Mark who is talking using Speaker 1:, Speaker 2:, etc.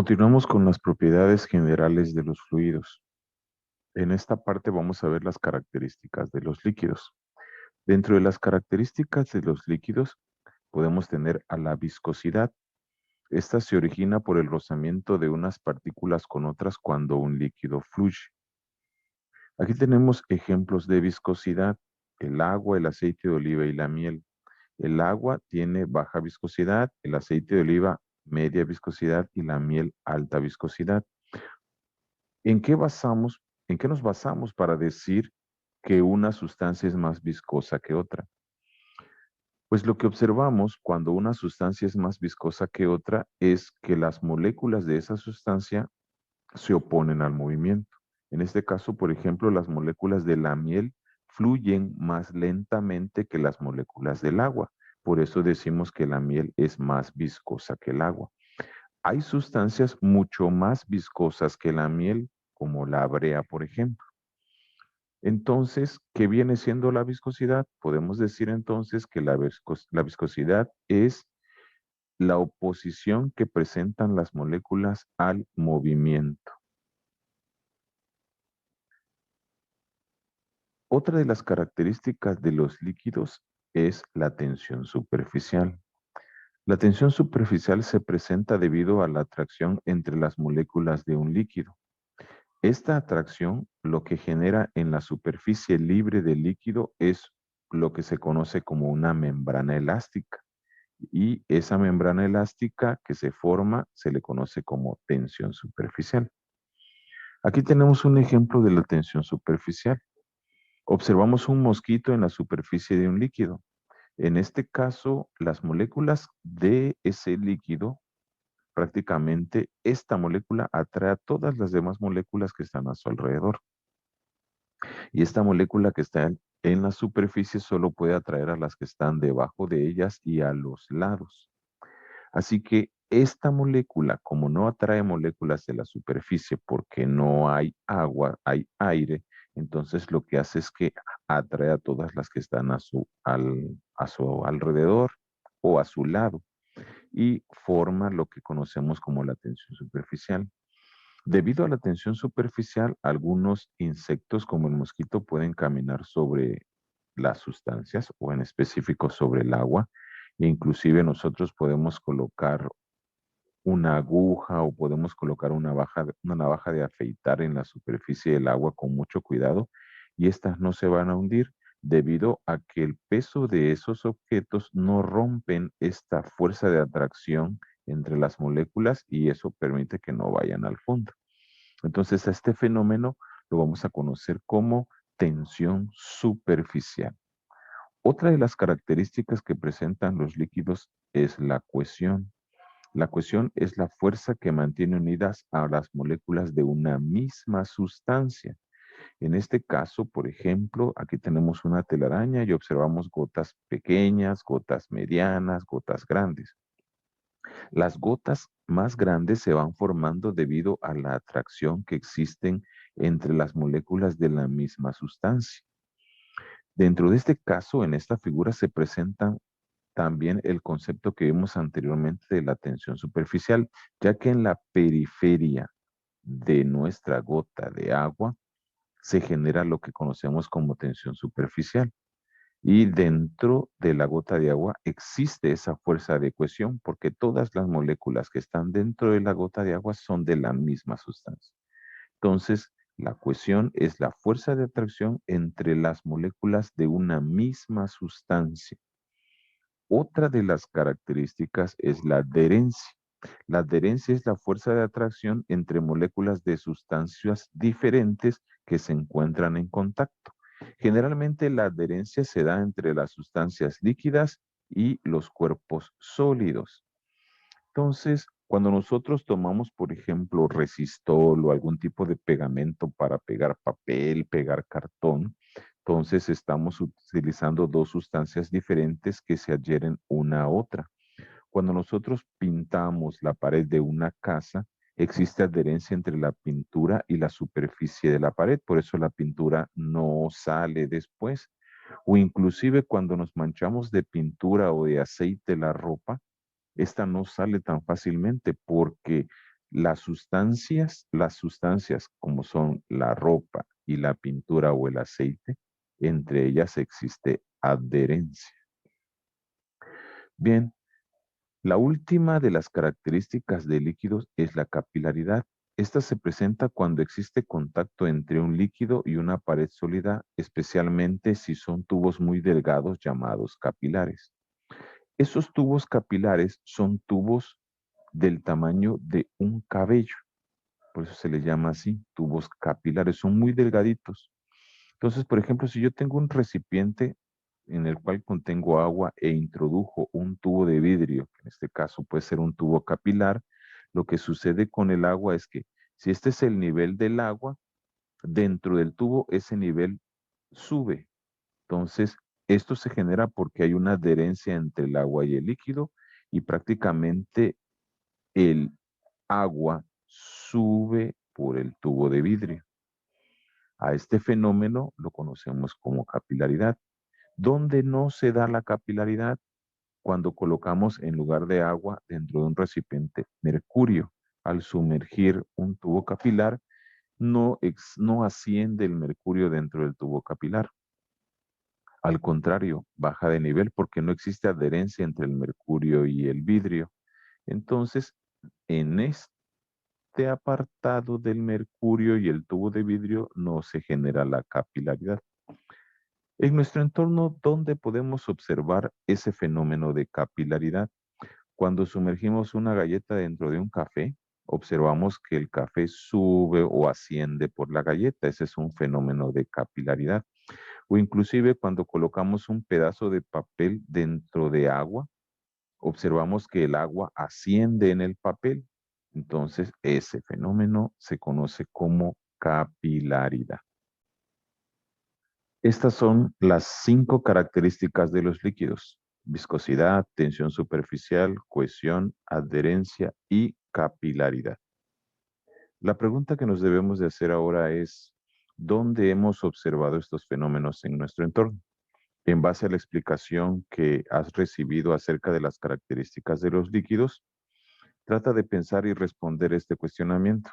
Speaker 1: Continuamos con las propiedades generales de los fluidos. En esta parte vamos a ver las características de los líquidos. Dentro de las características de los líquidos podemos tener a la viscosidad. Esta se origina por el rozamiento de unas partículas con otras cuando un líquido fluye. Aquí tenemos ejemplos de viscosidad: el agua, el aceite de oliva y la miel. El agua tiene baja viscosidad, el aceite de oliva media viscosidad y la miel alta viscosidad. ¿En qué basamos, en qué nos basamos para decir que una sustancia es más viscosa que otra? Pues lo que observamos cuando una sustancia es más viscosa que otra es que las moléculas de esa sustancia se oponen al movimiento. En este caso, por ejemplo, las moléculas de la miel fluyen más lentamente que las moléculas del agua. Por eso decimos que la miel es más viscosa que el agua. Hay sustancias mucho más viscosas que la miel, como la brea, por ejemplo. Entonces, ¿qué viene siendo la viscosidad? Podemos decir entonces que la viscosidad es la oposición que presentan las moléculas al movimiento. Otra de las características de los líquidos es la tensión superficial. La tensión superficial se presenta debido a la atracción entre las moléculas de un líquido. Esta atracción lo que genera en la superficie libre del líquido es lo que se conoce como una membrana elástica. Y esa membrana elástica que se forma se le conoce como tensión superficial. Aquí tenemos un ejemplo de la tensión superficial. Observamos un mosquito en la superficie de un líquido. En este caso, las moléculas de ese líquido, prácticamente esta molécula atrae a todas las demás moléculas que están a su alrededor. Y esta molécula que está en la superficie solo puede atraer a las que están debajo de ellas y a los lados. Así que esta molécula, como no atrae moléculas de la superficie porque no hay agua, hay aire, entonces lo que hace es que atrae a todas las que están a su alrededor o a su lado y forma lo que conocemos como la tensión superficial. Debido a la tensión superficial, algunos insectos como el mosquito pueden caminar sobre las sustancias o en específico sobre el agua. E inclusive nosotros podemos colocar una aguja o podemos colocar una navaja de afeitar en la superficie del agua con mucho cuidado y estas no se van a hundir debido a que el peso de esos objetos no rompen esta fuerza de atracción entre las moléculas y eso permite que no vayan al fondo. Entonces, a este fenómeno lo vamos a conocer como tensión superficial. Otra de las características que presentan los líquidos es la cohesión. La cohesión es la fuerza que mantiene unidas a las moléculas de una misma sustancia. En este caso, por ejemplo, aquí tenemos una telaraña y observamos gotas pequeñas, gotas medianas, gotas grandes. Las gotas más grandes se van formando debido a la atracción que existen entre las moléculas de la misma sustancia. Dentro de este caso, en esta figura se presenta también el concepto que vimos anteriormente de la tensión superficial, ya que en la periferia de nuestra gota de agua se genera lo que conocemos como tensión superficial. Y dentro de la gota de agua existe esa fuerza de cohesión porque todas las moléculas que están dentro de la gota de agua son de la misma sustancia. Entonces, la cohesión es la fuerza de atracción entre las moléculas de una misma sustancia. Otra de las características es la adherencia. La adherencia es la fuerza de atracción entre moléculas de sustancias diferentes que se encuentran en contacto. Generalmente la adherencia se da entre las sustancias líquidas y los cuerpos sólidos. Entonces, cuando nosotros tomamos, por ejemplo, resistol o algún tipo de pegamento para pegar papel, pegar cartón, entonces estamos utilizando dos sustancias diferentes que se adhieren una a otra. Cuando nosotros pintamos la pared de una casa, existe adherencia entre la pintura y la superficie de la pared, por eso la pintura no sale después. O inclusive cuando nos manchamos de pintura o de aceite la ropa, esta no sale tan fácilmente porque Las sustancias como son la ropa y la pintura o el aceite, entre ellas existe adherencia. Bien, la última de las características de líquidos es la capilaridad. Esta se presenta cuando existe contacto entre un líquido y una pared sólida, especialmente si son tubos muy delgados llamados capilares. Esos tubos capilares son tubos del tamaño de un cabello, por eso se les llama así, tubos capilares, son muy delgaditos. Entonces, por ejemplo, si yo tengo un recipiente en el cual contengo agua e introdujo un tubo de vidrio, que en este caso puede ser un tubo capilar, lo que sucede con el agua es que si este es el nivel del agua, dentro del tubo ese nivel sube. Entonces, esto se genera porque hay una adherencia entre el agua y el líquido y prácticamente el agua sube por el tubo de vidrio. A este fenómeno lo conocemos como capilaridad. ¿Dónde no se da la capilaridad? Cuando colocamos en lugar de agua dentro de un recipiente mercurio. Al sumergir un tubo capilar, no asciende el mercurio dentro del tubo capilar. Al contrario, baja de nivel porque no existe adherencia entre el mercurio y el vidrio. Entonces, en este apartado del mercurio y el tubo de vidrio no se genera la capilaridad. En nuestro entorno, ¿dónde podemos observar ese fenómeno de capilaridad? Cuando sumergimos una galleta dentro de un café, observamos que el café sube o asciende por la galleta. Ese es un fenómeno de capilaridad. O inclusive cuando colocamos un pedazo de papel dentro de agua, observamos que el agua asciende en el papel. Entonces, ese fenómeno se conoce como capilaridad. Estas son las 5 características de los líquidos: viscosidad, tensión superficial, cohesión, adherencia y capilaridad. La pregunta que nos debemos de hacer ahora es, ¿dónde hemos observado estos fenómenos en nuestro entorno? En base a la explicación que has recibido acerca de las características de los líquidos, trata de pensar y responder este cuestionamiento.